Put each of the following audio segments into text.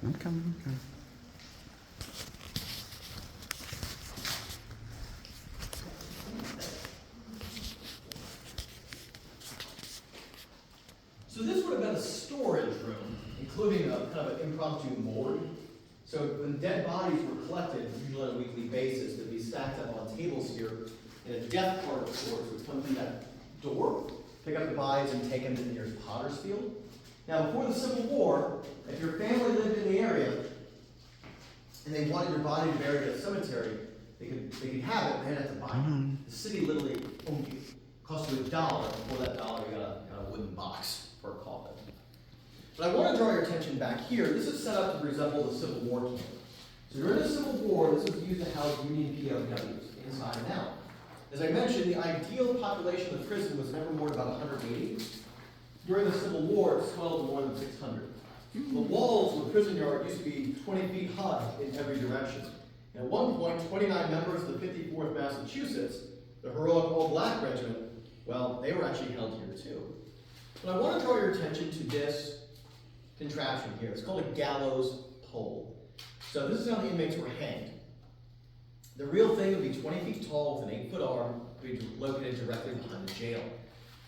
I'm coming. So this would have been a storage room, including a kind of an impromptu morgue. So when dead bodies were collected, usually on a weekly basis, they'd be stacked up on tables here, and a death cart of sorts would come through that door, pick up the bodies and take them to the nearest potter's field. Now before the Civil War, if your family lived in the area and they wanted your body to be buried at a cemetery, they could have it, but they didn't have to buy it. The city literally owned you. It cost you $1. For that dollar, you got a wooden box for a coffin. But I want to draw your attention back here. This is set up to resemble the Civil War camp. So during the Civil War, this was used to house Union POWs, inside and out. As I mentioned, the ideal population of the prison was never more than about 180. During the Civil War, it swelled to more than 600. The walls of the prison yard used to be 20 feet high in every direction. And at one point, 29 members of the 54th Massachusetts, the heroic All-Black Regiment, well, they were actually held here too. But I want to draw your attention to this contraption here. It's called a gallows pole. So this is how the inmates were hanged. The real thing would be 20 feet tall with an 8-foot arm, would be located directly behind the jail.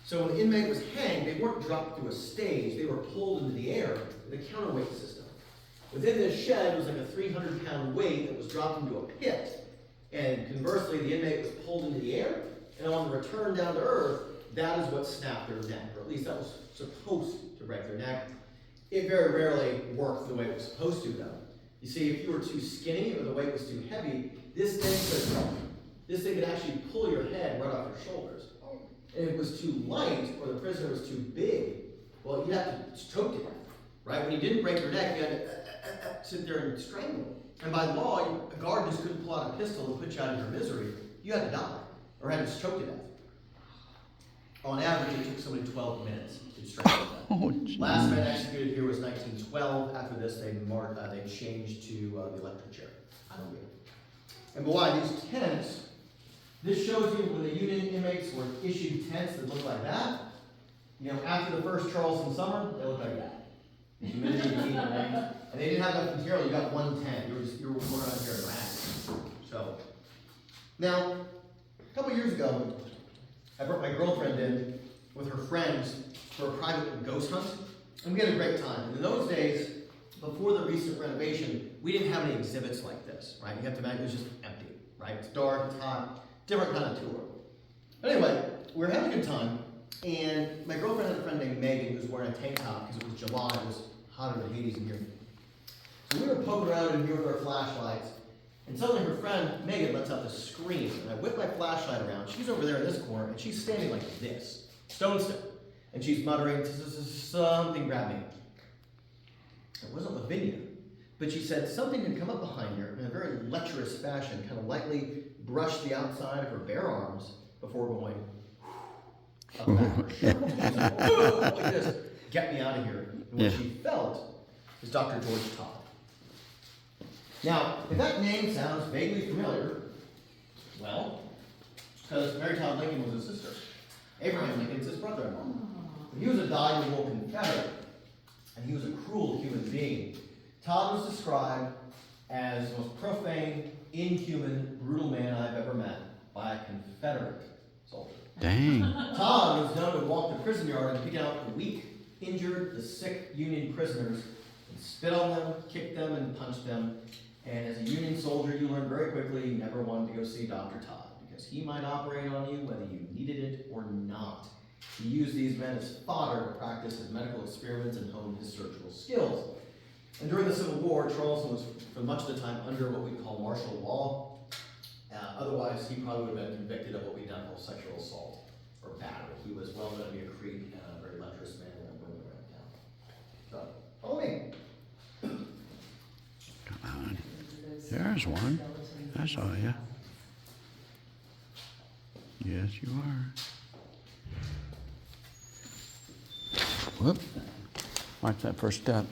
So when the inmate was hanged, they weren't dropped through a stage, they were pulled into the air with a counterweight system. Within this shed was like a 300-pound weight that was dropped into a pit. And conversely, the inmate was pulled into the air, and on the return down to earth, that is what snapped their neck, or at least that was supposed to break their neck. It very rarely worked the way it was supposed to, though. You see, if you were too skinny or the weight was too heavy, this thing could actually pull your head right off your shoulders. And if it was too light or the prisoner was too big, well, you'd have to choke to death, right? When you didn't break your neck, you had to sit there and strangle. And by law, a guard just couldn't pull out a pistol and put you out of your misery. You had to die or had to choke to death. On average, it took somebody 12 minutes to strangle to death. Oh, Last man executed here was 1912. After this, they changed to the electric chair. I don't get it. And boy, these tents, this shows you when the Union inmates were issued tents that look like that. You know, after the first Charleston summer, they looked like that. The humidity, heat, and rain. And they didn't have enough material. You got one tent. You were working out here in rags. So, now, a couple years ago, I brought my girlfriend in with her friends for a private ghost hunt, and we had a great time. And in those days, before the recent renovation, we didn't have any exhibits like this, right? You have to imagine it was just empty, right? It's dark, it's hot, different kind of tour. But anyway, we were having a good time, and my girlfriend had a friend named Megan who was wearing a tank top because it was July, it was hotter than Hades in here. So we were poking around in here with our flashlights, and suddenly her friend, Megan, lets out this scream, and I whip my flashlight around. She's over there in this corner, and she's standing like this, stone still. And she's muttering, something grabbed me. It wasn't Lavinia, but she said something had come up behind her in a very lecherous fashion, kind of lightly brushed the outside of her bare arms before going up back her shoulder. She was like, like this, get me out of here. And what she felt is Dr. George Todd. Now, if that name sounds vaguely familiar, well, because Mary Todd Lincoln was his sister. Abraham Lincoln's his brother-in-law. He was a dyed-in-the-wool Confederate, and he was a cruel human being. Todd was described as the most profane, inhuman, brutal man I've ever met by a Confederate soldier. Dang. Todd was known to walk the prison yard and pick out the weak, injured, the sick Union prisoners and spit on them, kick them, and punch them. And as a Union soldier, you learned very quickly you never wanted to go see Dr. Todd because he might operate on you whether you needed it or not. He used these men as fodder to practice his medical experiments and hone his surgical skills. And during the Civil War, Charleston was for much of the time under what we call martial law. Otherwise, he probably would have been convicted of what we now call sexual assault or battery. He was well known to be a creep and a very lecherous man that women around town. So, follow me. Come on. There's one. I saw you. Yes, you are. Whoop. Watch that first step.